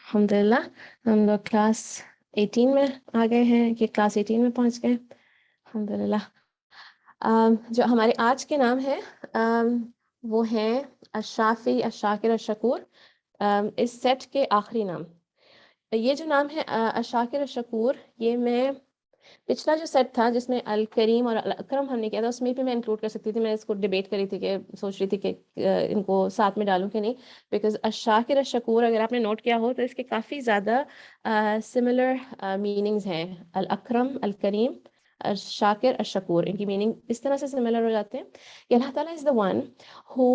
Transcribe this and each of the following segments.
अल्हम्दुलिल्लाह हम लोग क्लास 18 में आ गए हैं कि क्लास 18 में पहुंच गए अल्हम्दुलिल्लाह। जो हमारे आज के नाम हैं वो हैं अशाफ़ी, अशाकिर, अशकूर। इस सेट के आखिरी नाम। ये जो नाम है अशाकिर, अशकूर, ये मैं पिछला जो सेट था जिसमें अल करीम और अल अकरम हमने किया था उसमें भी मैं इंक्लूड कर सकती थी। मैं इसको डिबेट करी थी कि सोच रही थी कि इनको साथ में डालूं कि नहीं, बिकॉज अशाकिर अशकूर अगर आपने नोट किया हो तो इसके काफ़ी ज़्यादा सिमिलर मीनिंग्स हैं। अल अकरम, अल करीम, शाकिर, अशकूर, इनकी मीनिंग इस तरह से सिमिलर हो जाते हैं कि अल्लाह ताला is the one who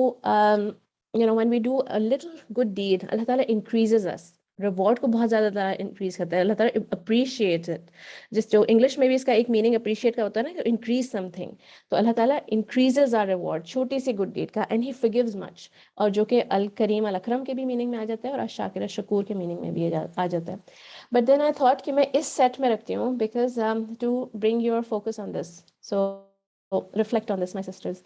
when we do a little good deed, Allah ताला इंक्रीजेस अस, रिवॉर्ड को बहुत ज़्यादा इंक्रीज करता है। अल्लाह ताला अप्रिशिएट्स इट। जिस जो इंग्लिश में भी इसका एक मीनिंग अप्रिशिएट का होता है ना, इंक्रीज समथिंग, तो अल्लाह ताला इंक्रीजेस आर रिवॉर्ड छोटी सी गुड डीड का, एंड ही फॉरगिव्स मच। और जो कि अल करीम, अल अकरम के भी मीनिंग में आ जाता है और अशाकिर, शकूर के मीनिंग में भी आ जाता है। बट देन आई थॉट कि मैं इस सेट में रखती हूँ because to bring your focus on this, so reflect on this my sisters.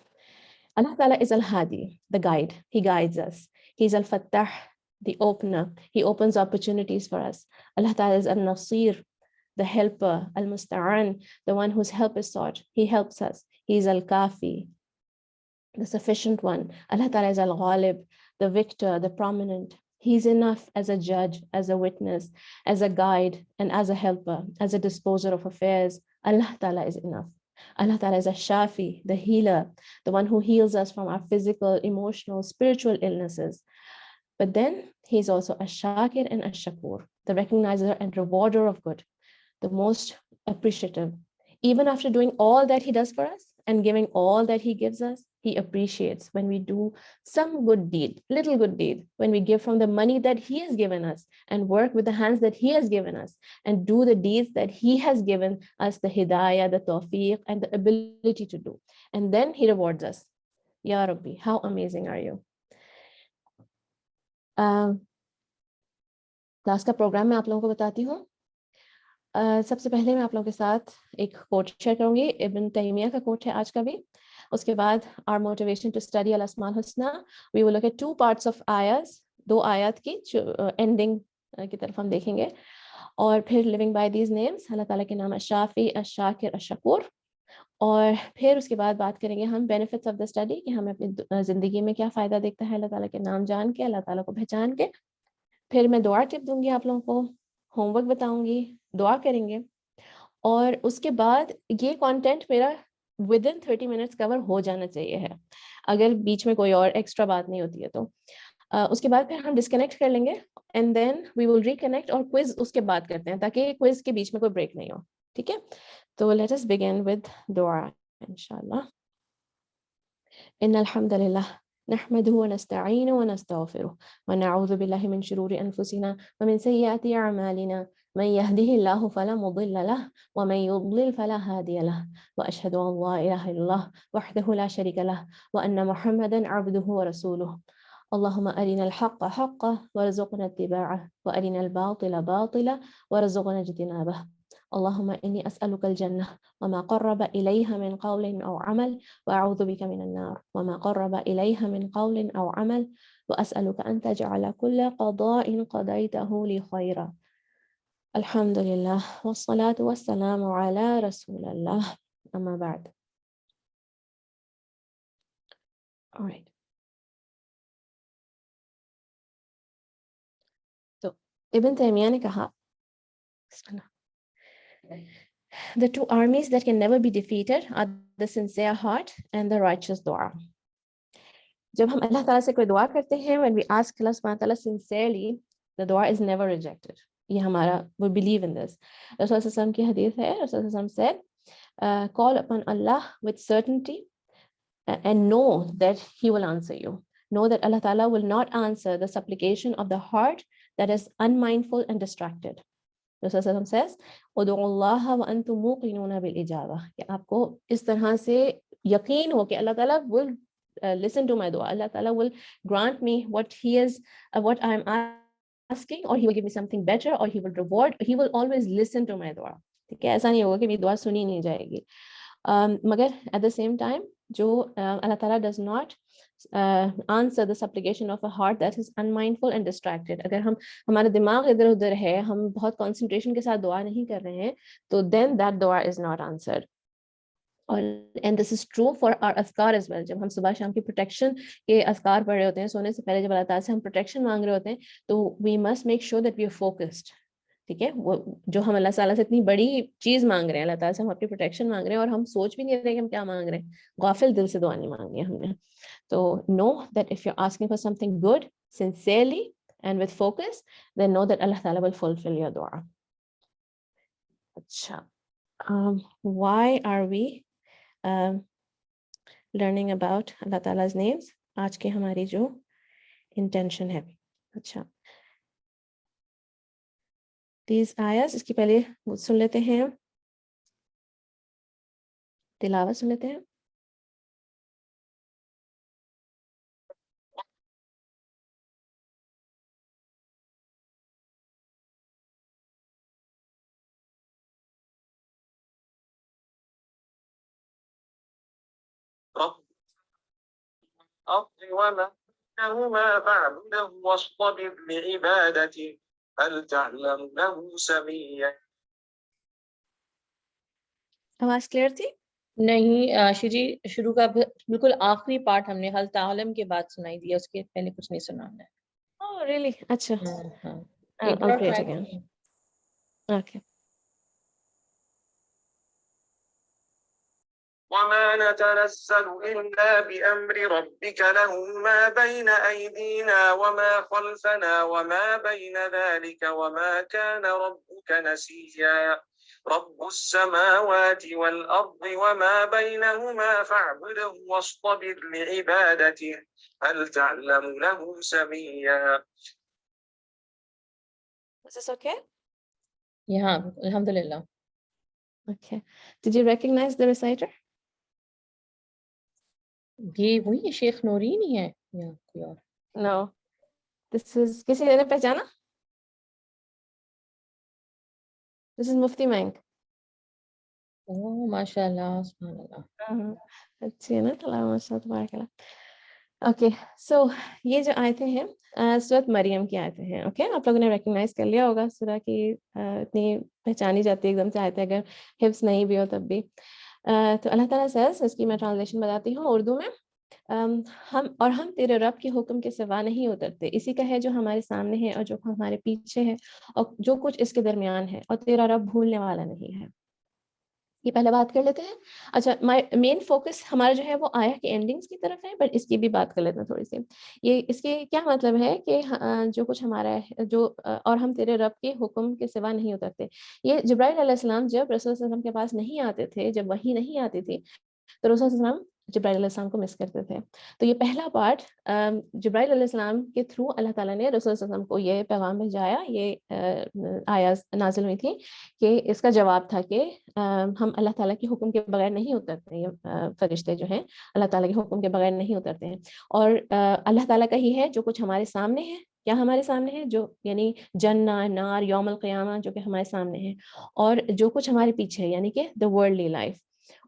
Allah Ta'ala is Al-Hadi, the guide. He guides us. He's Al-Fattah, the opener. He opens opportunities for us. Allah Ta'ala is Al-Nasir, the helper. Al-Musta'an, the one whose help is sought. He helps us. He's Al-Kafi, the sufficient one. Allah Ta'ala is Al-Ghalib, the victor, the prominent. He's enough as a judge, as a witness, as a guide, and as a helper, as a disposer of affairs. Allah Ta'ala is enough. Allah Ta'ala is a Shafi, the healer, the one who heals us from our physical, emotional, spiritual illnesses. But then he's also a Shakir and a Shakur, the recognizer and rewarder of good, the most appreciative. Even after doing all that he does for us and giving all that he gives us, he appreciates when we do some good deed, little good deed, when we give from the money that he has given us and work with the hands that he has given us and do the deeds that he has given us the hidayah, the tawfiq, and the ability to do. And then he rewards us. Ya Rabbi, how amazing are you? Class का programme मैं आप लोगों को बताती हूँ। सबसे पहले मैं आप लोगों के साथ एक कोट शेयर करूंगी। इब्न तैमिया का कोट है आज का भी। उसके बाद आवर मोटिवेशन टू स्टडी अल अस्माउल हुस्ना, we will look at 2 parts of आयत, 2 आयत की एंडिंग की तरफ हम देखेंगे। और फिर लिविंग बाय दीज नेम्स, अल्लाह ताला के नाम अशाफी, अशाकिर, अशकूर। और फिर उसके बाद बात करेंगे हम बेनिफिट्स ऑफ द स्टडी, कि हमें अपनी ज़िंदगी में क्या फ़ायदा दिखता है अल्लाह ताला के नाम जान के, अल्लाह ताला को पहचान के। फिर मैं दुआ टिप दूंगी आप लोगों को, होमवर्क बताऊंगी, दुआ करेंगे। और उसके बाद ये कंटेंट मेरा विद इन 30 मिनट्स कवर हो जाना चाहिए है, अगर बीच में कोई और एक्स्ट्रा बात नहीं होती है तो। उसके बाद फिर हम डिस्कनेक्ट कर लेंगे and then we will reconnect और क्विज उसके बाद करते हैं, ताकि क्विज के बीच में कोई ब्रेक नहीं हो। ठीक है, तो लेट अस बिगिन विद दुआ इंशाल्लाह। इन्नल हम्दुलिल्लाह नहमदुहु व नस्तईनुहु व नस्तगफिरुह व नऊज़ु बिल्लाहि मिन शुरूरि अनफुसिना व मिन सय्यिआति अअमालिना मन यहदिहिल्लाहु फला मुदिल्ल लहु व मन युद्लिल फला हादिय लहु व अशहदु अन ला इलाहा इल्लल्लाह वहदहु ला शरीका लहु व अन्न मुहम्मदन अब्दुहु व रसूलुहु। اللهم أرنا الحق حقا وارزقنا اتباعه وأرنا الباطل باطلا وارزقنا اجتنابه. اللهم إني أسألك الجنة وما قرب إليها من قول أو عمل، وأعوذ بك من النار وما قرب إليها من قول أو عمل، وأسألك أن تجعل كل قضاء قضيته لي خيرا. الحمد لله والصلاة والسلام على رسول الله. أما بعد. All right. So Ibn Taymiyyah ने कहा, the two armies that can never be defeated are the sincere heart and the righteous dua. जब हम अल्लाह ताला से कोई दुआ करते हैं, when we ask Allah subhanahu wa ta'ala sincerely, the dua is never rejected. ये हमारा, we believe in this. Rasul sallallahu alaihi wasallam की हदीस है, Rasul sallallahu alaihi wasallam said, call upon Allah with certainty and know that he will answer you. Know that Allah Ta'ala will not answer the supplication of the heart that is unmindful and distracted. Rasul sallallahu alaihi wasallam says, उदुल्लाह व अंतुम मूक़िनून bill इजाबा, कि आपको इस तरह से यकीन हो कि अल्लाह ताला will listen to my dua. Allah Ta'ala will grant me what he is, what I am asking, or he will give me something better, or he will reward. He will always listen to my dua. ठीक है, ऐसा नहीं होगा कि मेरी दुआ सुनी नहीं जाएगी। मगर at the same time, जो अल्लाह ताला does not answer the supplication of a heart that is unmindful and distracted. अगर हमारा दिमाग इधर उधर है, हम बहुत concentration के साथ दुआ नहीं कर रहे हैं, तो then that dua is not answered. और and this is true for our अज़कार as well. जब हम सुबह शाम की प्रोटेक्शन के अज़कार पढ़ रहे होते हैं, सोने से पहले जब अल्लाह ताला से हम प्रोटेक्शन मांग रहे होते हैं, तो we must make sure that we are focused. ठीक है, वो जो हम अल्लाह ताला से इतनी बड़ी चीज मांग रहे हैं, अल्लाह ताला से हम अपनी प्रोटेक्शन मांग रहे हैं और हम सोच भी नहीं रहे कि हम क्या मांग रहे हैं, गाफिल दिल से दुआ नहीं मांगनी है हमने. तो know that if you're asking for something good sincerely and with focus, then know that Allah Ta'ala will fulfill your dua. अच्छा, why are we learning about Allah Ta'ala's names? आज के हमारी जो intention है. अच्छा, these ayahs, इसकी पहले सुन लेते हैं, तिलावत सुन लेते हैं. الأرض وما بينهما فاعبده واصطبر لعبادته هل تعلم له سميا. आवाज क्लियर थी? नहीं आशी जी, शुरू का बिल्कुल आखिरी पार्ट हमने हल तालम के बाद सुनाई दिया, उसके पहले कुछ नहीं सुना हमने. Oh really? अच्छा. हाँ. I'll play it again. Okay. وما نتنزل إلا بأمر ربك له ما بين أيدينا وما خلفنا وما بين ذلك وما كان ربك نسيا. رب السماوات والأرض وما بينهما فاعبده واصطبر لعبادته هل تعلم له سميا. Was this okay? Yeah, alhamdulillah. Okay. Did you recognize the reciter? ये वही है, शेख नूरीन ही है या कोई और? No. This is, किसी ने पहचाना? This is Mufti Mank. ओह माशाल्लाह, सुभान अल्लाह. अच्छी है ना, तलावत माशाल्लाह तबारकल्लाह. ओके, सो ये जो आयतें हैं सूरत मरियम की आयतें हैं. ओके, आप लोगों ने रिकग्नाइज कर लिया होगा सूरह की, इतनी पहचानी जाती है एकदम से आयतें, अगर हिफ्स नहीं भी हो तब भी. तो अल्लाह ताला सेज़, इसकी मैं ट्रांसलेशन बताती हूँ उर्दू में. हम तेरे रब के हुक्म के सिवा नहीं उतरते, इसी का है जो हमारे सामने है और जो हमारे पीछे है और जो कुछ इसके दरमियान है, और तेरा रब भूलने वाला नहीं है. ये पहले बात कर लेते हैं. अच्छा, मेन फोकस हमारा जो है वो आया कि एंडिंग्स की तरफ है, बट इसकी भी बात कर लेते हैं थोड़ी सी. ये इसके क्या मतलब है कि जो कुछ हमारा है, जो और हम तेरे रब के हुक्म के सिवा नहीं उतरते. ये जिब्राइल अलैहिस्सलाम जब रसूल सल्लल्लाहु अलैहि वसल्लम के पास नहीं आते थे, जब वही नहीं आती थी, तो रसूल सल्लल्लाहु अलैहि वसल्लम जिब्राइल अलैहिस्सलाम को मिस करते थे. तो ये पहला पार्ट जिब्राइल अलैहिस्सलाम के थ्रू अल्लाह ताला ने रसूल सल्लल्लाहु अलैहि वसल्लम को ये पैगाम भेजाया. ये आयत नाजिल हुई थी कि इसका जवाब था कि हम अल्लाह ताला के हुक्म के बगैर नहीं उतरते. ये फरिश्ते जो हैं अल्लाह ताला के हुक्म के बगैर नहीं उतरते हैं. और अल्लाह ताला का ही है जो कुछ हमारे सामने है. क्या हमारे सामने है? जो यानी जन्ना नार यौमुल क़ियामा जो कि हमारे सामने है, और जो कुछ हमारे पीछे है यानी कि द वर्ल्डली लाइफ,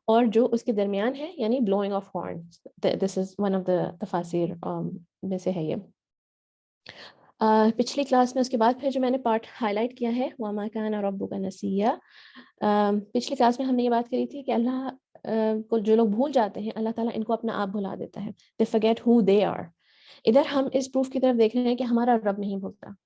और जो उसके दरमियान है यानी blowing of horn. This is one of the तफासिर में से है ये. पिछली क्लास में उसके बाद फिर जो मैंने पार्ट हाईलाइट किया है, वमा काना रब्बुका नसिया. पिछली क्लास में हमने ये बात करी थी कि अल्लाह को जो लोग भूल जाते हैं, अल्लाह ताला इनको अपना आप भुला देता है. They forget who they are. इधर हम इस प्रूफ की तरफ देख रहे हैं कि हमारा रब नहीं भूलता.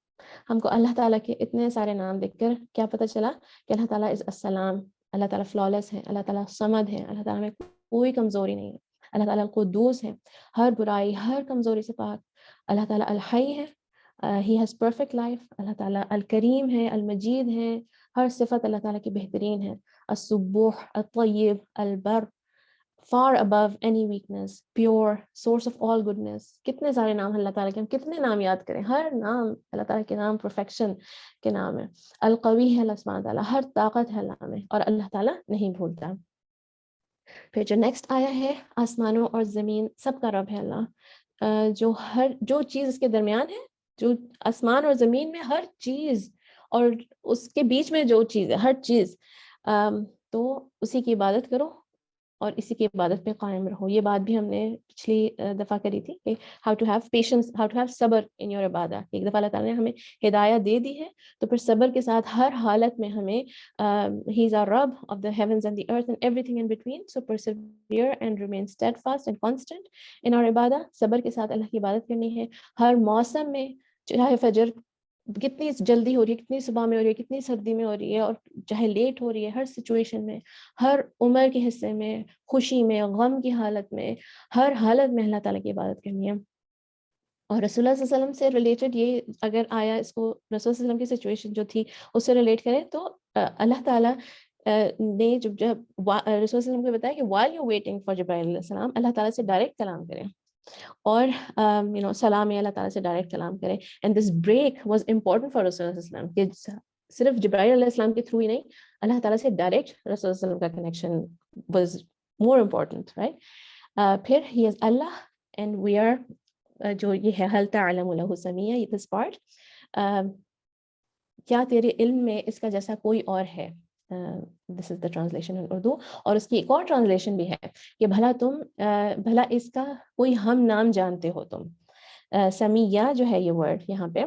हमको अल्लाह ताला के इतने सारे नाम देखकर क्या पता चला कि अल्लाह ताला इज अस्सलाम, अल्लाह ताला फ्लॉलेस है, अल्लाह ताला समद है, अल्लाह ताला में कोई कमजोरी नहीं है, अल्लाह ताला कुद्दूस है, हर बुराई हर कमजोरी से पाक. अल्लाह ताला अल हई है, ही हैज परफेक्ट लाइफ. अल्लाह ताला अल करीम है, अल मजीद है, हर सिफत अल्लाह ताला की बेहतरीन है. अस्सुबूह अल तय्यब अल बर, far above any weakness, pure, source of all goodness. कितने सारे नाम अल्लाह ताला के, हम कितने नाम याद करें, हर नाम अल्लाह ताला के नाम परफेक्शन के नाम है. अल कवी है अल्लाह सुब्हान ताला, हर ताकत है अल्लाह में, और अल्लाह ताला नहीं भूलता. फिर जो नेक्स्ट आया है, आसमानों और ज़मीन सब का रब है अल्लाह. जो चीज़ इसके दरमियान है, जो आसमान और ज़मीन में हर चीज़ और उसके बीच में जो चीज़ है, हर चीज़, तो उसी की इबादत करो और इसी की इबादत पे कायम रहो। ये बात भी हमने पिछली दफ़ा करी थी कि how to have patience, how to have सब्र इन योर इबादत। एक दफ़ा अल्लाह ताला ने हमें हिदायत दे दी है, तो फिर सब्र के साथ हर हालत में हमें ही इज़ आवर रब of the heavens and the earth and everything in between, so persevere and remain steadfast and constant in our इबादत। सब्र के साथ अल्लाह की इबादत करनी है हर मौसम में, चाहे फजर कितनी जल्दी हो रही है, कितनी सुबह में हो रही है, कितनी सर्दी में हो रही है, और चाहे लेट हो रही है, हर सिचुएशन में, हर उम्र के हिस्से में, खुशी में, गम की हालत में, हर हालत में अल्लाह ताला की इबादत करनी है। और रसूलुल्लाह सल्लल्लाहु अलैहि वसल्लम से रिलेटेड ये अगर आया, इसको रसूल सल्लल्लाहु अलैहि वसल्लम की सिचुएशन जो थी उससे रिलेट करें तो अल्लाह ताला ने जब जब रसूल सल्लल्लाहु अलैहि वसल्लम को बताया कि व्हाइल यू वेटिंग फॉर जिब्राइल अलैहि सलाम, अल्लाह ताला से डायरेक्ट कलाम करें और सलाम अल्लाह ताला से डायरेक्ट कलाम करें। And this break was important for रसूल सल्लल्लाहु अलैहि वसल्लम कि सिर्फ जिब्राइल अलैहि सलाम के थ्रू ही नहीं, अल्लाह ताला से डायरेक्ट रसूल सल्लल्लाहु अलैहि वसल्लम का connection was more important, right. फिर he is Allah and we are, जो ये है हल तअलमु लहु समिया, दिस पार्ट, क्या तेरे इल्म में इसका जैसा कोई और है। This is the translation in Urdu. और उसकी एक और ट्रांसलेशन भी है कि भला इसका कोई हम नाम जानते हो तुम। समिया जो है ये वर्ड यहाँ पे,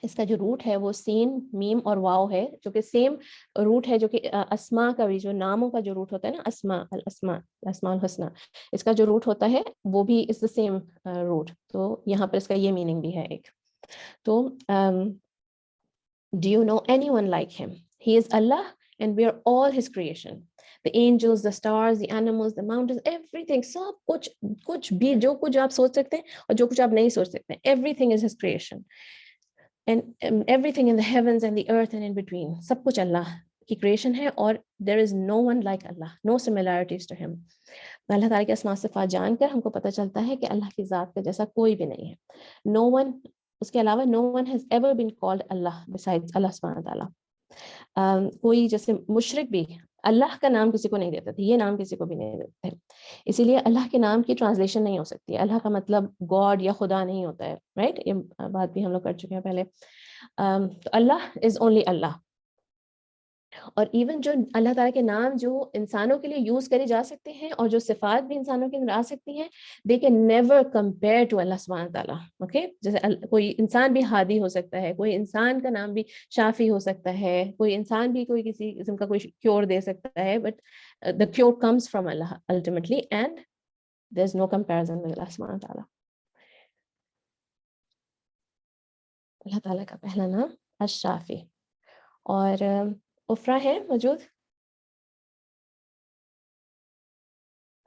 इसका जो रूट है वो सीन मीम और वाव है, जो कि सेम रूट है जो कि अस्मा का भी, जो नामों का जो रूट होता है ना, अस्मा अल अस्मा अस्माउल हुस्ना, इसका जो रूट होता है वो भी इज द सेम रूट। तो यहाँ पर इसका ये मीनिंग भी है एक। तो do you know anyone like him? He is Allah and we are all his creation. The angels, the stars, the animals, the mountains, everything, सब कुछ भी, जो कुछ आप सोच सकते हैं और जो कुछ आप नहीं सोच सकते, everything is his creation. And everything in the heavens and the earth and in between, सब कुछ अल्लाह की creation है और there is no one like Allah, no similarities to him. अल्लाह ताला के अस्मा सिफ़ात जानकर हमको पता चलता है कि अल्लाह की ज़ात का जैसा कोई भी नहीं है। No one, उसके अलावा no one has ever been called Allah besides Allah सुब्हानहू व तआला। कोई जैसे मुशरिक भी अल्लाह का नाम किसी को नहीं देते थे, ये नाम किसी को भी नहीं देते थे, इसीलिए अल्लाह के नाम की ट्रांसलेशन नहीं हो सकती। अल्लाह का मतलब गॉड या खुदा नहीं होता है, राइट। ये बात भी हम लोग कर चुके हैं पहले। तो अल्लाह इज ओनली अल्लाह। और इवन जो अल्लाह ताला के नाम जो इंसानों के लिए यूज करे जा सकते हैं और जो सिफात भी इंसानों के अंदर आ सकती हैं, they can never compare to Allah सुब्हानहू व तआला। ओके, जैसे कोई इंसान भी हादी हो सकता है, कोई इंसान का नाम भी शाफी हो सकता है, कोई इंसान भी कोई किसी किस्म का कोई क्योर दे सकता है, but the cure comes from Allah ultimately and there is no comparison with Allah सुब्हानहू व तआला। अल्लाह ताला का पहला नाम अश-शाफी। और उफ्रा है मौजूद?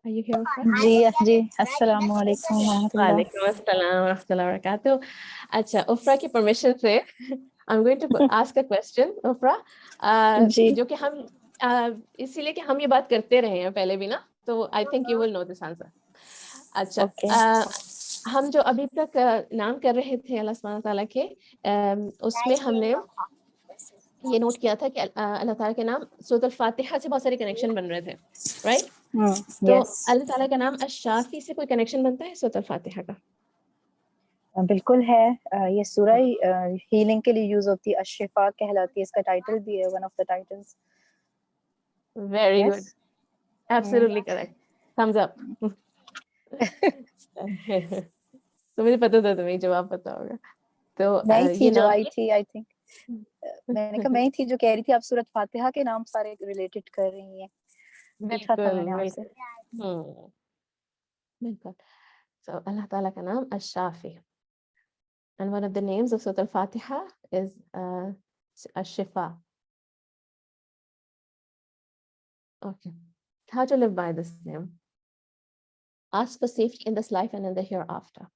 Are you here, Ufra? जी अस्सलामु अलैकुम व रहमतुल्लाह। वालेकुम अस्सलाम व रहमतुल्लाहि व बरकातुहू। अच्छा, उफ्रा की परमिशन से I'm going to ask a question, उफ्रा, जी जो कि हम इसीलिए कि हम ये बात करते रहे हैं पहले भी ना, तो I think you will know this answer. अच्छा, ओके हम जो अभी तक नाम कर रहे थे अल्लाह सुब्हानहू व तआला के, उसमें हमने ये नोट किया था कि अल्लाह ताला के नाम सूरत अल-फातिहा से बहुत सारे कनेक्शन बन रहे थे, राइट। तो यस अल्लाह ताला का नाम अश-शाफी से कोई कनेक्शन बनता है सूरत अल-फातिहा का? बिल्कुल है। ये सूरह हीलिंग के लिए यूज होती है, अश-शिफा कहलाती है, इसका टाइटल भी है, one of the titles. Very good, yes absolutely correct, thumbs up. तो मुझे पता था तुम्हें जवाब पता होगा। तो मैं थी ये जो नाम आई थी, आई थिंक मैंने कहा मैं थी जो कह रही थी आप सूरत फातिहा के नाम सारे रिलेटेड कर रही हैं। पूछा था बिल्कुल मैंने आपसे। बिल्कुल बिल्कुल। So अल्लाह ताला का नाम अश-शाफी, and one of the names of Surah Al-Fatiha is Ash-Shifa. Okay, how to live by this name? Ask for safety in this life and in the hereafter.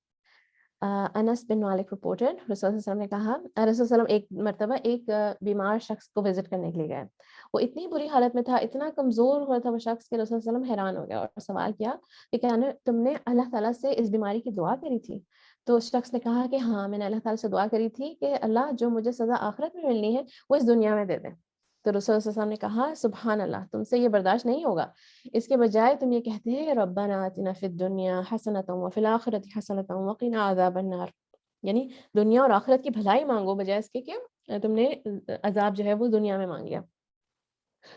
Anas बिन मालिक रिपोर्टेड, रसूल सल्लल्लाहु अलैहि वसल्लम ने कहा, रसूल सल्लल्लाहु अलैहि वसल्लम एक मर्तबा एक बीमार शख्स को विजिट करने के लिए गए। वो इतनी बुरी हालत में था, इतना कमजोर हुआ था वो शख्स कि रसूल सल्लल्लाहु अलैहि वसल्लम हैरान हो गया और सवाल किया कि क्या तुमने अल्लाह ताला से इस बीमारी की दुआ करी थी? तो उस शख्स ने कहा कि हाँ, मैंने अल्लाह ताला से दुआ करी थी कि अल्लाह जो मुझे सजा आखिरत में मिलनी है वो इस दुनिया में दे दे। तो रसूल सल्लल्लाहु अलैहि वसल्लम ने कहा, सुभान अल्लाह, तुमसे ये बर्दाश्त नहीं होगा, इसके बजाय तुम ये कहते हैं रब्बना आतिना फिद दुनिया हसनतन व फिल आखिरति हसनतन व क़िना अज़ाबन नार, यानी दुनिया और आखिरत की भलाई मांगो बजाय इसके कि तुमने अजाब जो है वो दुनिया में मांग लिया।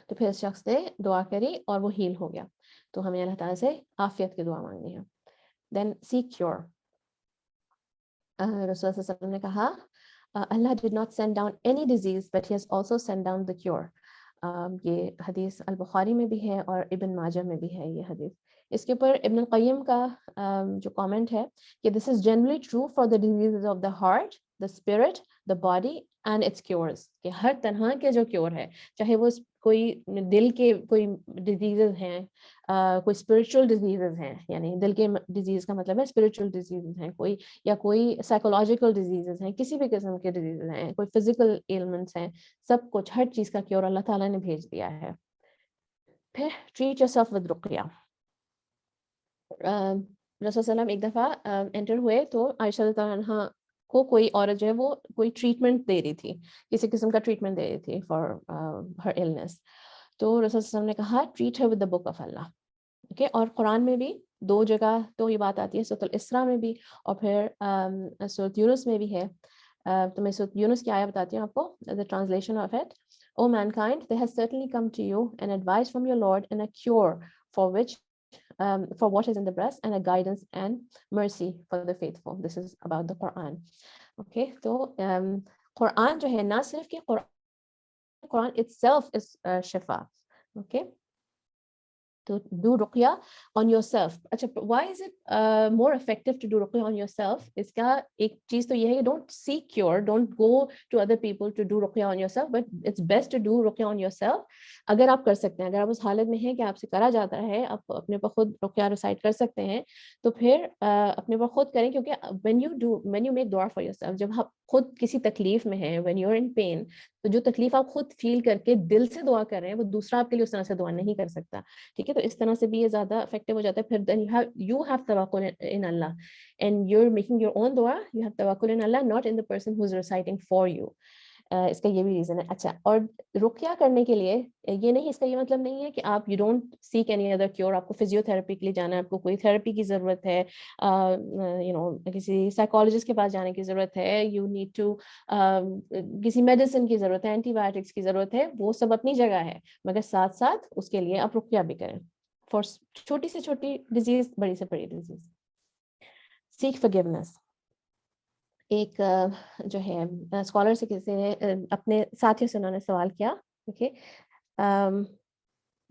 तो फिर शख्स ने दुआ करी और वो हील हो गया, तो हमें अल्लाह ताला से आफियत की दुआ मांगनी है। Then seek cure. रसूल सल्लल्लाहु अलैहि वसल्लम ने कहा, Allah did not send down any disease but he has also send down the cure. ये हदीस अल बुखारी में भी है और इब्न माजा में भी है ये हदीस। इसके ऊपर इब्न क़य्यिम का जो कमेंट है कि this is generally true for the diseases of the heart, the spirit, the body and its cures, कि हर तरह के जो क्योर है, चाहे वो कोई दिल के कोई डिजीजेस हैं, कोई स्पिरिचुअल डिजीजेस हैं, यानी दिल के डिजीज का मतलब है स्पिरिचुअल डिजीजेस हैं कोई, या कोई साइकोलॉजिकल डिजीजेस हैं, किसी भी किस्म के डिजीजेस हैं, कोई फिजिकल एलिमेंट्स हैं, सब कुछ हर चीज का क्योर अल्लाह ताला ने भेज दिया है। फिर ट्रीट योरसेल्फ विद रुक़या। रसूल सल्लम एक दफ़ा एंटर हुए तो आयशा रज़ियल्लाहु अन्हा को कोई औरत जो है वो कोई ट्रीटमेंट दे रही थी, किसी किस्म का ट्रीटमेंट दे रही थी फॉर हर इलनेस। तो रसूल सल्लम ने कहा treat her with the book of Allah. Okay, और कुरान में भी 2 जगह तो ये बात आती है, सूरह इस्रा में भी और फिर सूरह यूनुस में भी है। तो मैं सूरह यूनुस की आयत बताती हूँ आपको, the translation of it. O mankind, there has certainly come to you an advice from your lord and a cure for which for what is in the breast and a guidance and mercy for the faithful. This is about the Quran. Okay, तो Quran जो है ना सिर्फ कि Quran itself is shifa. Okay, to do ruqya on yourself. अच्छा, why is it more effective to do ruqya on yourself? इसका एक चीज तो ये है कि don't seek cure, don't go to other people to do ruqya on yourself, but it's best to do ruqya on yourself. अगर आप कर सकते हैं, अगर आप उस हालत में हैं कि आपसे करा जाता है, आप अपने पर खुद रुqya रिसाइट कर सकते हैं, तो फिर अपने पर खुद करें, क्योंकि when you make dua for yourself, जब आप खुद किसी तकलीफ में हैं, when you're in pain, तो जो तकलीफ आप खुद फील करके दिल से दुआ कर रहे हैं, वो दूसरा आपके लिए उस तरह से दुआ नहीं कर सकता। ठीक है, तो इस तरह से भी ये ज्यादा इफेक्टिव हो जाता है। फिर then you have tawakkul in Allah and you're making your own dua, you have tawakkul in Allah, not in the person who's reciting for you. इसका ये भी रीजन है। अच्छा, और रुकिया करने के लिए ये नहीं, इसका ये मतलब नहीं है कि आप you don't seek any other cure, आपको फिजियोथेरेपी के लिए जाना है, आपको कोई थेरेपी की जरूरत है, किसी साइकोलॉजिस्ट के पास जाने की जरूरत है, यू नीड टू किसी मेडिसिन की जरूरत है, एंटीबायोटिक्स की जरूरत है, वो सब अपनी जगह है, मगर साथ साथ उसके लिए आप रुकिया भी करें फॉर छोटी से छोटी डिजीज, बड़ी से बड़ी डिजीज। Seek forgiveness. एक जो है स्कॉलर से किसी ने अपने साथियों से उन्होंने सवाल किया, okay,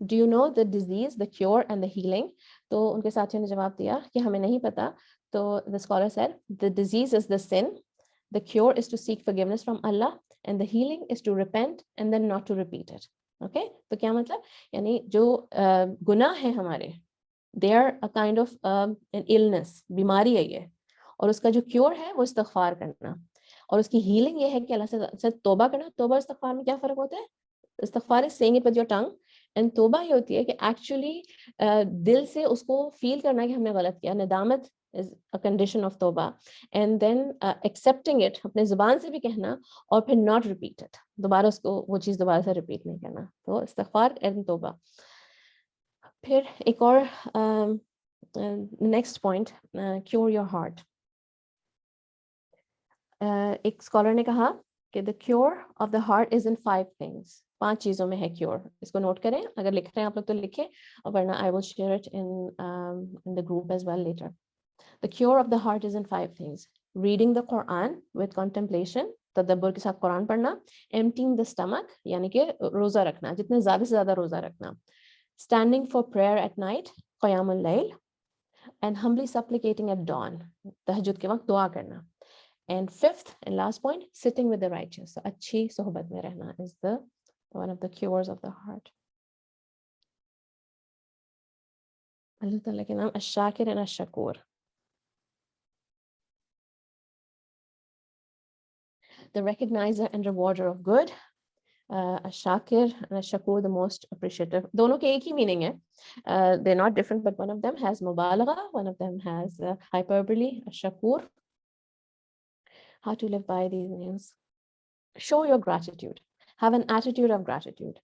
do you know the disease, the cure and the healing? तो उनके साथियों ने जवाब दिया कि हमें नहीं पता। तो the scholar said the disease is the sin, the cure is to seek forgiveness from Allah and the healing is to repent and then not to repeat it. Okay, तो क्या मतलब, यानी जो गुनाह है हमारे, they are a kind of an illness, बीमारी है ये, और उसका जो क्योर है वो इस्तगफार करना, और उसकी हीलिंग ये है कि अल्लाह से तौबा करना। तौबा इस्तगफार में क्या फ़र्क होता है? इस्तगफार is saying it with your tongue, and तौबा ये होती है कि एक्चुअली दिल से उसको फील करना कि हमने गलत किया। नदामत इज अ कंडीशन ऑफ तौबा, एंड देन एक्सेप्टिंग इट, अपने जुबान से भी कहना, और फिर नॉट रिपीट इट, दोबारा उसको वो चीज़ दोबारा से रिपीट नहीं करना। तो इस्तगफार एंड तौबा। फिर एक और next point, cure your heart. एक स्कॉलर ने कहा कि the cure of the heart is in 5 things. 5 चीजों में है क्योर। इसको नोट करें, अगर लिख रहे हैं आप लोग तो लिखें, और वरना I will share it in the group as well later. The cure of the heart is in 5 things: reading the Quran with contemplation, तदब्बर के साथ कुरान पढ़ना; एम्प्टीइंग द स्टमक, यानी कि रोजा रखना, जितने ज्यादा से ज्यादा रोजा रखना; standing for prayer at night, क़यामुल लैल; and humbly supplicating at dawn, तहज्जुद के वक्त दुआ करना; and fifth and last point, sitting with the righteous. So अच्छी सोहबत में रहना is the one of the cures of the heart. अल्लाह ताला के नाम अश-शाकिर and अश-शकूर. The recognizer and rewarder of good. Ash-shakir and ash-shakur, the most appreciative. दोनों के एक ही meaning है. They're not different, but one of them has mubalagha, one of them has hyperbole. Ash-shakur. How to live by these names: show your gratitude, have an attitude of gratitude,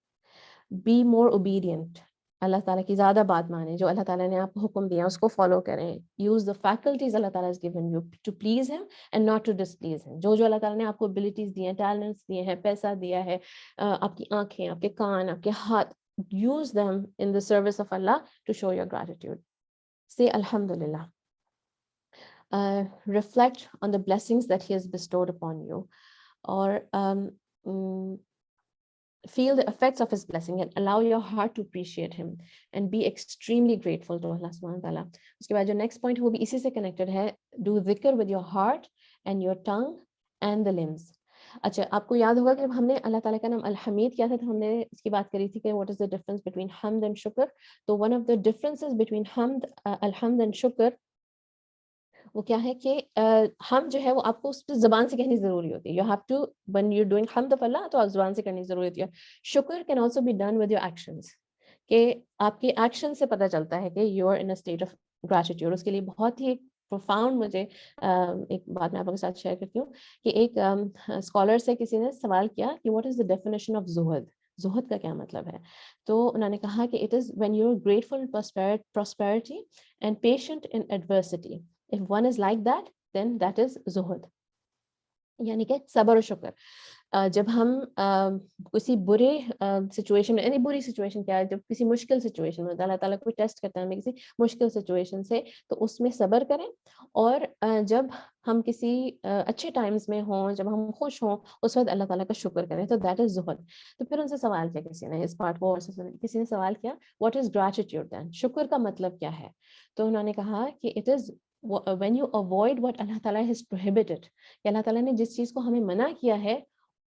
be more obedient, अल्लाह ताला की ज़्यादा बात माने, जो Allah ताला ने आपको हुक्म दिया उसको फॉलो करें. यूज़ द फैकल्टीज अल्लाह ताला has given you to please him and not to displease him. जो अल्लाह ताला ने आपको एबिलिटीज दी हैं, टैलेंट्स दिए हैं, पैसा दिया है, आपकी आंखें, आपके कान, आपके हाथ, use them in the service of Allah to show your gratitude. Say Alhamdulillah. Reflect on the blessings that he has bestowed upon you, or feel the effects of his blessing and allow your heart to appreciate him and be extremely grateful to Allah subhanahu wa ta'ala. उसके बाद जो next point है वो भी इसी से connected है. Do dhikr with your heart and your tongue and the limbs. अच्छा, आपको याद होगा कि जब हमने अल्लाह ताला का नाम अल-हमीद किया था तो हमने इसकी बात करी थी कि what is the difference between hamd and shukr. तो one of the differences between hamd, al-hamd and shukr वो क्या है कि हम जो है वो आपको उस ज़बान से कहनी ज़रूरी होती है. You have to when you are doing हम्द ऑफ अल्लाह तो आप ज़बान से करनी ज़रूरी होती है. शुक्र can also be done with your actions, कि आपके एक्शन से पता चलता है कि you are in a state of gratitude. उसके लिए बहुत ही प्रोफाउंड मुझे एक बात मैं आप लोगों के साथ शेयर करती हूँ कि एक स्कॉलर से किसी ने सवाल किया कि what is the definition of ज़ुहद. ज़ुहद का क्या मतलब है? तो उन्होंने कहा कि it is when you are grateful prosperity and patient in adversity. If one is like that, then that is zuhud. यानी कि सब्र और शुक्र. जब हम किसी बुरे सिचुएशन में, यानी बुरी सिचुएशन क्या है, जब किसी मुश्किल सिचुएशन में अल्लाह ताला कोई टेस्ट करता है हमें किसी मुश्किल सिचुएशन से, तो उसमें सब्र करें. और जब हम किसी अच्छे टाइम्स में हों, जब हम खुश हों, उस वक्त अल्लाह ताला का शुक्र करें. तो दैट इज जुहद. तो फिर उनसे सवाल किया किसी ने, इस पार्ट को और से किसी ने सवाल किया व्हाट इज ग्रैटिट्यूड देन, शुक्र का मतलब क्या है? तो उन्होंने कहा कि it is when you avoid what Allah Ta'ala has prohibited, कि अल्लाह ताला ने जिस चीज को हमें मना किया है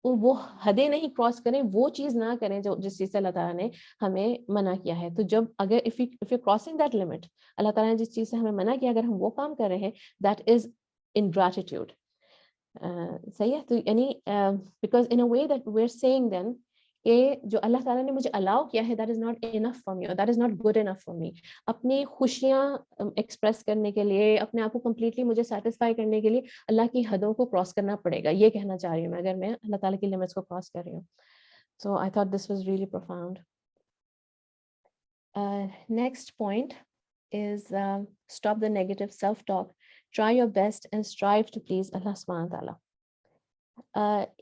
वो हदें नहीं क्रॉस करें, वो चीज ना करें जो जिस चीज से अल्लाह ताला ने हमें मना किया है. तो जब अगर if you crossing that limit, Allah ताला ने जिस चीज से हमें मना किया अगर हम वो काम कर रहे हैं, दैट इज इन ग्रैटिट्यूड. सही है. तो यानी because in a way that we are saying then कि जो अल्लाह ताला ने मुझे अलाउ किया है that is not enough for me, that is not good enough for me. अपनी खुशियां एक्सप्रेस करने के लिए, अपने आप को कंप्लीटली मुझे सेटिस्फाई करने के लिए अल्लाह की हदों को क्रॉस करना पड़ेगा. ये कहना चाह रही हूँ मैं, अगर मैं अल्लाह ताला की लिमिट्स को क्रॉस कर रही हूँ. So I thought this was really profound. Next point is stop the negative self-talk. Try your best and strive to please Allah subhanahu wa ta'ala.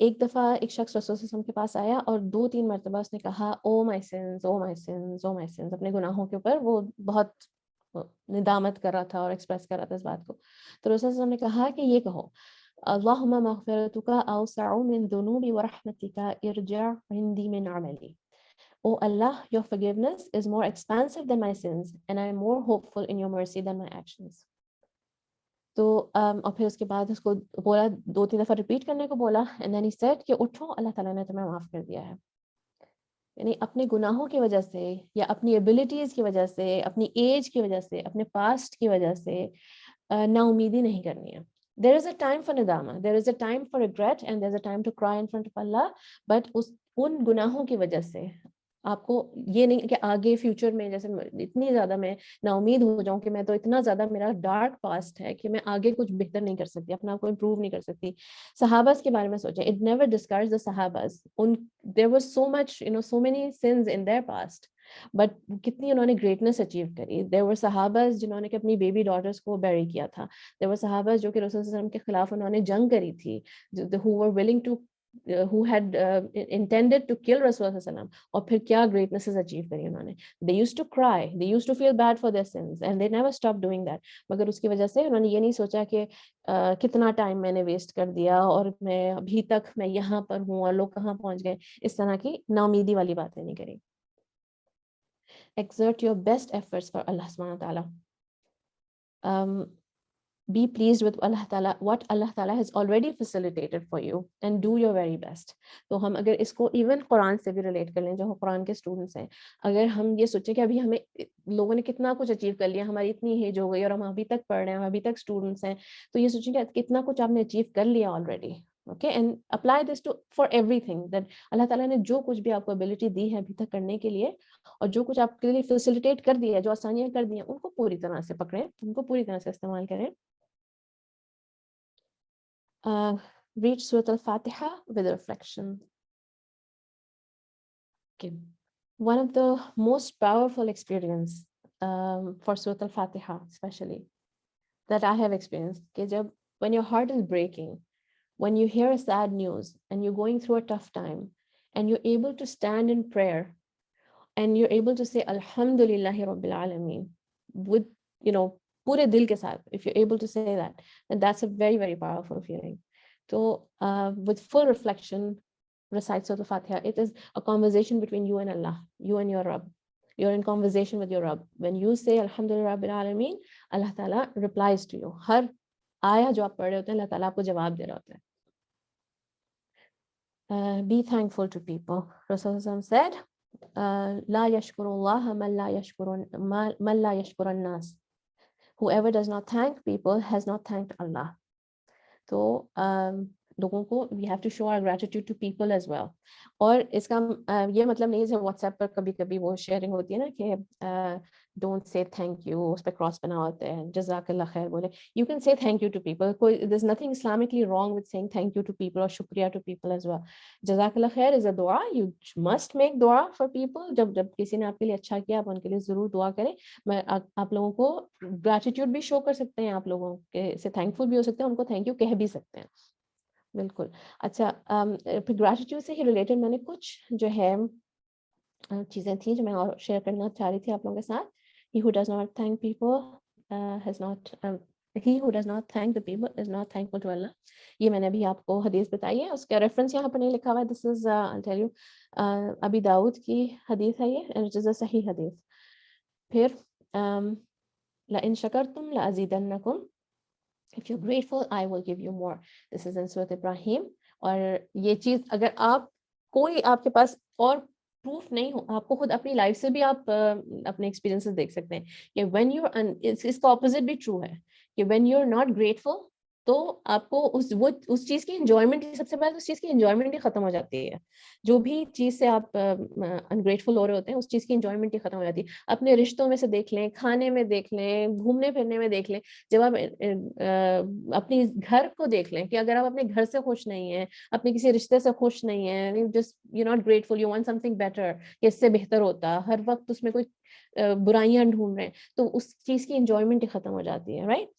एक दफ़ा एक शख्स रसूल सल्लल्लाहु अलैहि वसल्लम के पास आया और 2-3 मरतबा उसने कहा oh my since, oh my since, oh my since. अपने गुनाहों के ऊपर वो बहुत निदामत कर रहा था और एक्सप्रेस कर रहा था इस बात को. तो रसूल सल्लल्लाहु अलैहि वसल्लम ने कहा कि ये कहो अल्लाहुम्मा मग़फ़िरतुका अवसअु मिन दुनूबी व रहमतिका इरजिअ इंदी मिन अमली. O Allah, your forgiveness is more expansive than my sins and I am more hopeful in your mercy than my actions. तो और फिर उसके बाद उसको बोला, 2-3 दफ़ा रिपीट करने को बोला. एंड देन ही सेड कि उठो, अल्लाह ताला ने तुम्हें माफ़ कर दिया है. यानी अपने गुनाहों की वजह से या अपनी एबिलिटीज़ की वजह से, अपनी एज की वजह से, अपने पास्ट की वजह से नाउमीदी नहीं करनी है. There is a time for निदामा, there is a time for regret and there is a time to cry in front of Allah. But उन गुनाहों की वजह से आपको ये नहीं कि आगे फ्यूचर में जैसे इतनी ज़्यादा मैं नाउमीद हो जाऊं कि मैं तो इतना ज़्यादा मेरा डार्क पास्ट है कि मैं आगे कुछ बेहतर नहीं कर सकती, अपना आपको इम्प्रूव नहीं कर सकती. सहाबास के बारे में सोचें. इट नेवर डिस्करेज द सहाबास. There was so much so many sins in their past, but कितनी उन्होंने ग्रेटनेस अचीव करी. देयर वर सहाबास जिन्होंने अपनी बेबी डॉटर्स को बैरी किया था. देयर वर सहाबास जो कि रसूल सल्लल्लाहु अलैहि वसल्लम के खिलाफ उन्होंने जंग करी थी, who were willing to who had intended to kill Rasulullah sallallahu alaihi wasallam. और फिर क्या greatnesses achieve करी उन्होंने. They used to cry, they used to feel bad for their sins and they never stopped doing that. मगर उसकी वजह से उन्होंने ये नहीं सोचा कि कितना टाइम मैंने वेस्ट कर दिया और मैं अभी तक मैं यहाँ पर हूँ और लोग कहाँ पहुँच गए. इस तरह की नाउमीदी वाली बातें नहीं करी. Exert your best efforts for Allah subhanahu wa ta'ala. Be pleased with Allah Ta'ala, what Allah Ta'ala has already facilitated for you and do your very best. तो हम अगर इसको इवन कुरान से भी रिलेट कर लें, जो कुरान के स्टूडेंट्स हैं, अगर हम ये सोचें कि अभी हमें लोगों ने कितना कुछ अचीव कर लिया, हमारी इतनी एज हो गई और हम अभी तक पढ़ रहे हैं, हम अभी तक स्टूडेंट्स हैं, तो ये सोचें कि कितना कुछ आपने अचीव कर लिया already. Okay, and apply this to for everything. That Allah ताला ने जो कुछ भी आपको एबिलिटी दी है अभी तक करने के लिए और जो कुछ आपके लिए फैसिलिटेट कर दिया है, जो आसानियां कर दी हैं, उनको पूरी तरह से पकड़ें, उनको पूरी तरह से इस्तेमाल करें. Read Surah Al-Fatiha with reflection. Okay. one of the most powerful experience for Surah Al-Fatiha especially that I have experienced कि जब when your heart is breaking, when you hear a sad news and you're going through a tough time and you're able to stand in prayer and you're able to say Alhamdulillahi Rabbil Alameen with, you know, pure dil ke saath, if you're able to say that, then that's a very, very powerful feeling. So with full reflection, recite Surah Al-Fatiha. It is a conversation between you and Allah, you and your Rabb. You're in conversation with your Rabb. When you say Alhamdulillah Rabbil Alameen, Allah Ta'ala replies to you. हर आया जो आप पढ़ रहे होते हैं, अल्लाह ताला आपको जवाब दे रहा होता है. Be thankful to people. Rasulullah said, لا يشكر الله من لا يشكر الناس. Whoever does not thank people has not thanked Allah. So लोगों को we have to show our gratitude to people as well. और इसका ये मतलब नहीं है जब WhatsApp पर कभी कभी वो शेयरिंग होती है ना कि don't say thank you, उस पर क्रॉस बना होता है, जज़ाकल्लाह खैर बोले. You can say thank you to people. There's nothing Islamically wrong with saying thank you to people or shukriya to people as well. जज़ाकल्लाह खैर is a dua. You must make dua for people. जब किसी ने आपके लिए अच्छा किया, आप उनके लिए जरूर दुआ करें. मैं आप लोगों को gratitude भी शो कर सकते हैं, आप लोगों के से thankful भी हो सकते हैं, उनको thank you कह भी सकते हैं. बिल्कुल. अच्छा, ग्रेटिट्यूड से ही रिलेटेड मैंने कुछ जो है चीजें थी जो मैं और शेयर करना चाह रही थी आप लोगों के साथ. He who does not thank people has not he who does not thank the people is not thankful to Allah. ये मैंने अभी आपको हदीस बताई है, उसका रेफरेंस यहाँ पर नहीं लिखा हुआ है. This is I'll tell you अबी दाऊद की हदीस है ये, एंड इट इज अ सही हदीस. फिर ला इन शकरतुम ला अज़ीदन्नकुम. If you're grateful, I will give you more. This is in Surah Ibrahim. और ये चीज अगर आप कोई आपके पास और प्रूफ नहीं हो, आपको खुद अपनी लाइफ से भी आप अपने एक्सपीरियंसेस देख सकते हैं कि when you're इसका ऑपोजिट भी ट्रू है कि when you're not grateful, तो आपको उस चीज की एंजॉयमेंट, सबसे पहले उस चीज की एंजॉयमेंट ही खत्म हो जाती है. जो भी चीज से आप अनग्रेटफुल हो रहे होते हैं, उस चीज की एंजॉयमेंट ही खत्म हो जाती है. अपने रिश्तों में से देख लें, खाने में देख लें, घूमने फिरने में देख लें. जब आप अपने घर को देख लें कि अगर आप अपने घर से खुश नहीं हैं, अपने किसी रिश्ते से खुश नहीं हैं, just you not grateful, you want something better, कि इससे बेहतर होता, हर वक्त उसमें कोई बुराइयां ढूंढ रहे हैं, तो उस चीज की एंजॉयमेंट ही खत्म हो जाती है. Right.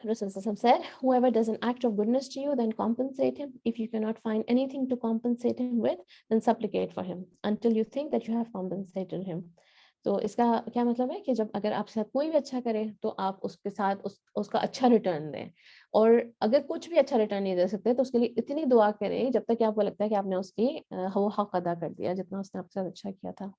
Rasulullah said, whoever does an act of goodness to you, then compensate him. If you cannot find anything to compensate him with, then supplicate for him until you think that you have compensated him. तो इसका क्या मतलब है कि जब अगर आपके साथ कोई भी अच्छा करे तो आप उसके साथ उसका अच्छा रिटर्न दें, और अगर कुछ भी अच्छा रिटर्न नहीं दे सकते तो उसके लिए इतनी दुआ करें जब तक कि आपको लगता है कि आपने उसकी वो हक अदा कर दिया जितना उसने आपके साथ अच्छा किया था.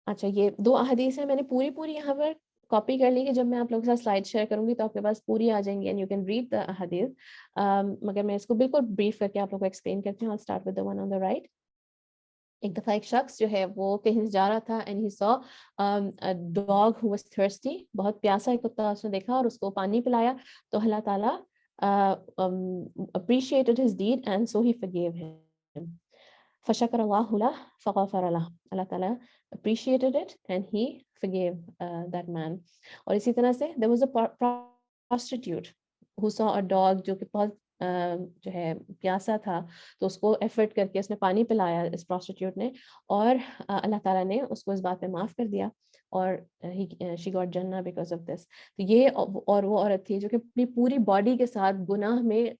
अच्छा, ये 2 अहदीस है, मैंने पूरी यहाँ पर कॉपी कर ली कि जब मैं आप लोगों के साथ स्लाइड शेयर करूंगी तो आपके पास पूरी आ जाएंगी and you can read the हदीस. मगर मैं इसको बिल्कुल ब्रीफ करके आप लोगों को एक्सप्लेन करती हूँ. I start with the one on the right. एक दफा एक शख्स जो है वो कहीं जा रहा था and he saw a dog who was thirsty. बहुत प्यासा एक कुत्ता उसने देखा और उसको पानी पिलाया, तो अल्लाह ताला appreciated his deed and so he forgave him. فشكر الله له فغفر له. Allah Ta'ala appreciated it and he forgave that man. और इसी तरह से there was a prostitute who saw a dog जो कि बहुत जो है प्यासा था, तो उसको एफर्ट करके उसने पानी पिलाया इस prostitute ने, और अल्लाह ताला ने उसको इस बात पे माफ कर दिया और she got Jannah because of this. तो ये और वो औरत थी जो कि अपनी पूरी बॉडी के साथ गुनाह में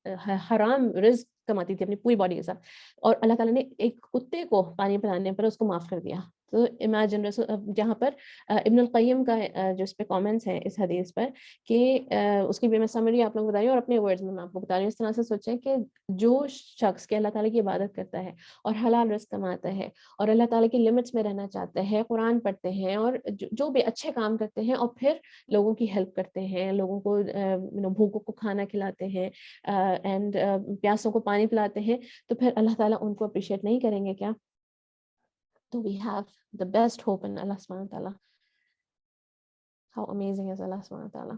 हराम रिस्क कमाती थी अपनी पूरी बॉडी के साथ, और अल्लाह ताला ने एक कुत्ते को पानी पिलाने पर उसको माफ कर दिया. तो इमेजिन जहाँ पर इब्न अल क़य्यिम का जो इस पे कमेंट्स हैं इस हदीस पर कि उसकी भी मैं समरी आप लोगों को बता रही हूँ और अपने वर्ड्स में मैं आपको बता रही हूँ. इस तरह से सोचें कि जो शख्स के अल्लाह ताला की इबादत करता है और हलाल रिस्क कमाता है और अल्लाह ताला की लिमिट्स में रहना चाहता है, कुरान पढ़ते हैं और जो भी अच्छे काम करते हैं और फिर लोगों की हेल्प करते हैं, लोगों को भूखों को खाना खिलाते हैं एंड प्यासों को पानी पिलाते हैं, तो फिर अल्लाह ताला उनको अप्रिशिएट नहीं करेंगे क्या? तो we have the best hope in Allah subhanahu wa ta'ala. How amazing is Allah subhanahu wa ta'ala.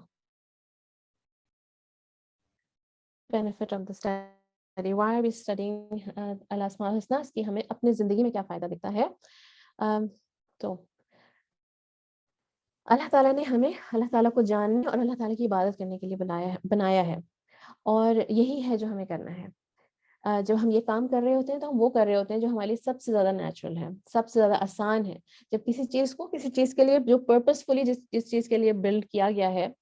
Benefit of the study. Why are we studying Allah subhanahu wa ta'ala? कि हमें अपनी जिंदगी में क्या फायदा दिखता है. तो अल्लाह ताला ने हमें अल्लाह ताला को जानने और अल्लाह ताला की इबादत करने के लिए बनाया है, और यही है जो हमें करना है. जब हम ये काम कर रहे होते हैं तो हम वो कर रहे होते हैं जो हमारे लिए सबसे ज़्यादा नेचुरल है, सबसे ज़्यादा आसान है। जब किसी चीज़ के लिए जो पर्पसफुली जिस चीज़ के लिए बिल्ड किया गया है,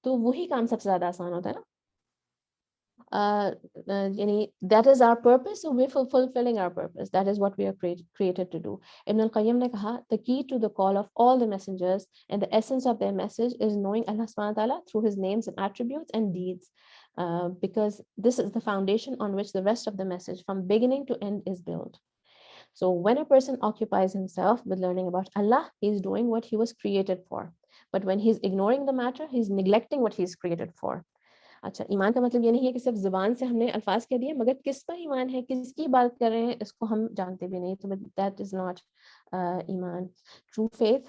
तो वही काम सबसे ज़्यादा आसान होता है ना। yani that is our purpose, so we're fulfilling our purpose. That is what we are created to do. Ibn al-Qayyim ne kaha, the key to the call of all the messengers and the essence of their message is knowing Allah subhanahu wa ta'ala through his names and attributes and deeds, because this is the foundation on which the rest of the message from beginning to end is built. So when a person occupies himself with learning about Allah, he's doing what he was created for. But when he's ignoring the matter, he's neglecting what he's created for. अच्छा, ईमान का मतलब ये नहीं है कि सिर्फ ज़ुबान से हमने अल्फाज कह दिए, मगर किस पर ईमान है, किसकी बात कर रहे हैं, इसको हम जानते भी नहीं, तो दैट इज नॉट ईमान. True faith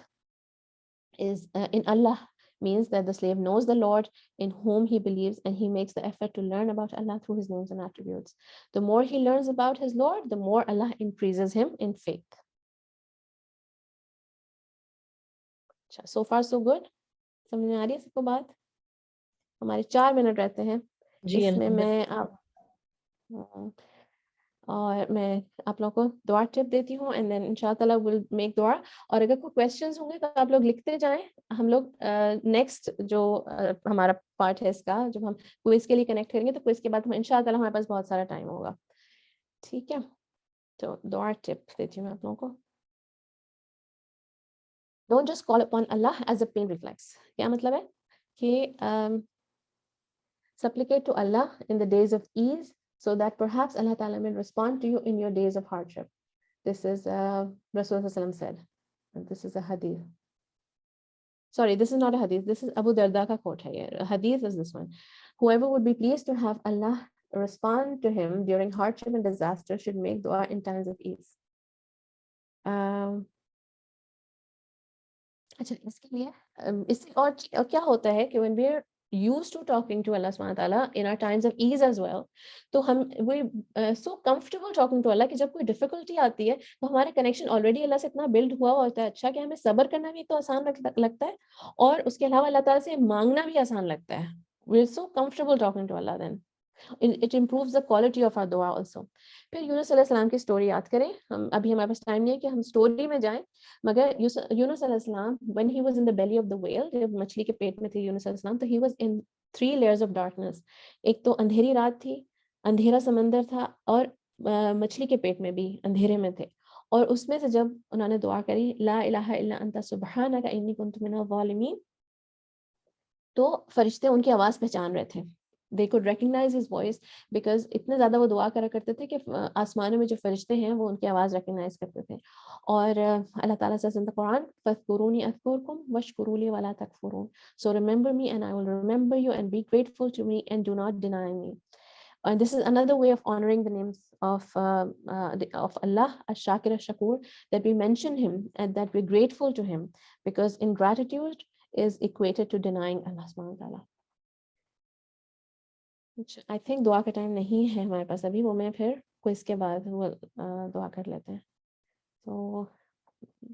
is in Allah means that the slave knows the Lord in whom he believes and he makes the effort to learn about Allah through his names and attributes. The more he learns about his Lord, the more Allah increases him in faith. So far so good. समझ में आ रही है सबको बात? हमारे 4 minute रहते हैं, इसमें मैं और मैं आप लोगों को दुआ टिप देती हूँ एंड देन इंशाअल्लाह विल मेक दुआ. और अगर कोई क्वेश्चंस होंगे तो आप लोग लिखते जाएं. हम लोग नेक्स्ट जो हमारा पार्ट है इसका, जब हम क्विज के लिए कनेक्ट करेंगे तो क्विज के बाद हम इंशाअल्लाह हमारे पास बहुत सारा टाइम होगा. ठीक है, तो दुआ टिप देती हूँ आप लोगों को. Don't just call upon Allah as a pain reflex. क्या मतलब है कि supplicate to Allah in the days of ease, so that perhaps Allah Ta'ala will respond to you in your days of hardship. This is Rasulullah said, and this is a hadith. Sorry, this is not a hadith. This is Abu Darda ka quote hai. A hadith is this one. Whoever would be pleased to have Allah respond to him during hardship and disaster should make dua in times of ease. अच्छा, इसके लिए इससे और क्या होता है कि when we are used to talking to Allah subhanahu wa ta'ala in our times of ease as well, तो हम we so comfortable talking to Allah कि जब कोई difficulty आती है तो हमारा connection already अल्लाह से इतना build हुआ होता है अच्छा कि हमें सब्र करना भी तो आसान लगता है और उसके अलावा अल्लाह ताला से मांगना भी आसान लगता है. We are so comfortable talking to Allah then. It improves the quality of our dua also. फिर यूनुस अलैहिस्सलाम की स्टोरी याद करें. हम अभी हमारे पास टाइम नहीं है कि हम स्टोरी में जाएं, मगर यूनुस अलैहिस्सलाम when he was in the belly of the whale, जब मछली के पेट में थे यूनुस अलैहिस्सलाम, तो he was in 3 layers of darkness. एक तो अंधेरी रात थी, अंधेरा समंदर था और मछली के पेट में भी अंधेरे में थे. और उसमें से जब उन्होंने दुआ करी ला इलाहा इल्ला अंता सुब्हानका इन्नी कुन्तु मिनज़ ज़ालिमीन, तो फरिश्ते उनकी आवाज पहचान रहे थे. They could recognize his voice because इतने ज़्यादा वो दुआ करा करते थे कि आसमानों में जो फरिश्ते हैं वो उनकी आवाज़ recognize करते थे. और अल्लाह ताला says in the Quran, فَاذْكُرُونِي أَذْكُرْكُمْ وَاشْكُرُوا لِي وَلَا تَكْفُرُونَ. So remember me and I will remember you and be grateful to me and do not deny me. And this is another way of honoring the names of Allah, Ash-Shakir Ash-Shakur, that we mention him and that we're grateful to him, because ingratitude is equated to denying Allah subhanahu wa ta'ala. I think दुआ का time नहीं है हमारे पास अभी, वो मैं फिर quiz के बाद वो दुआ कर लेते हैं. तो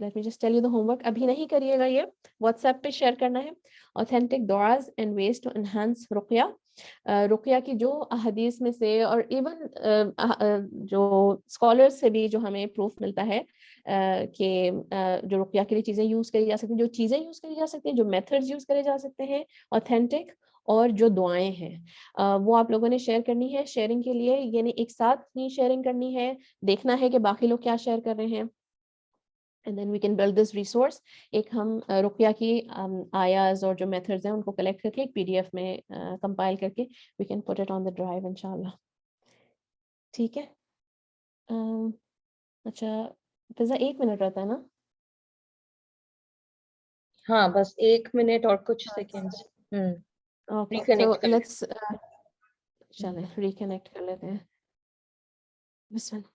let me just tell you the homework. अभी नहीं करिएगा, ये व्हाट्सएप पे शेयर करना है. ऑथेंटिक दुआज एंड वेज टू एनहांस रुकिया. रुकिया की जो हदीस में से और इवन जो स्कॉलर्स से भी जो हमें प्रूफ मिलता है कि जो रुकिया के लिए चीज़ें यूज़ करी जा सकती हैं, जो चीज़ें यूज़ करी जा सकती हैं, जो मेथड्स यूज़ करे जा सकते हैं ऑथेंटिक, और जो दुआएं हैं वो आप लोगों ने शेयर करनी है. शेयरिंग के लिए यानी एक साथ नहीं शेयरिंग करनी है, देखना है कि बाकी लोग क्या शेयर कर रहे हैं, and then we can build this resource. एक हम रुकिया की आयाज और जो मेथड्स हैं उनको कलेक्ट करके एक पीडीएफ में कंपाइल करके we can put it on the drive इंशाल्लाह. ठीक है. अच्छा फिजा 1 मिनट रहता है ना? हाँ, बस 1 मिनट और कुछ seconds. Okay, Reconnect so let's चलें reconnect कर लेते हैं. बिस्मिल्लाह.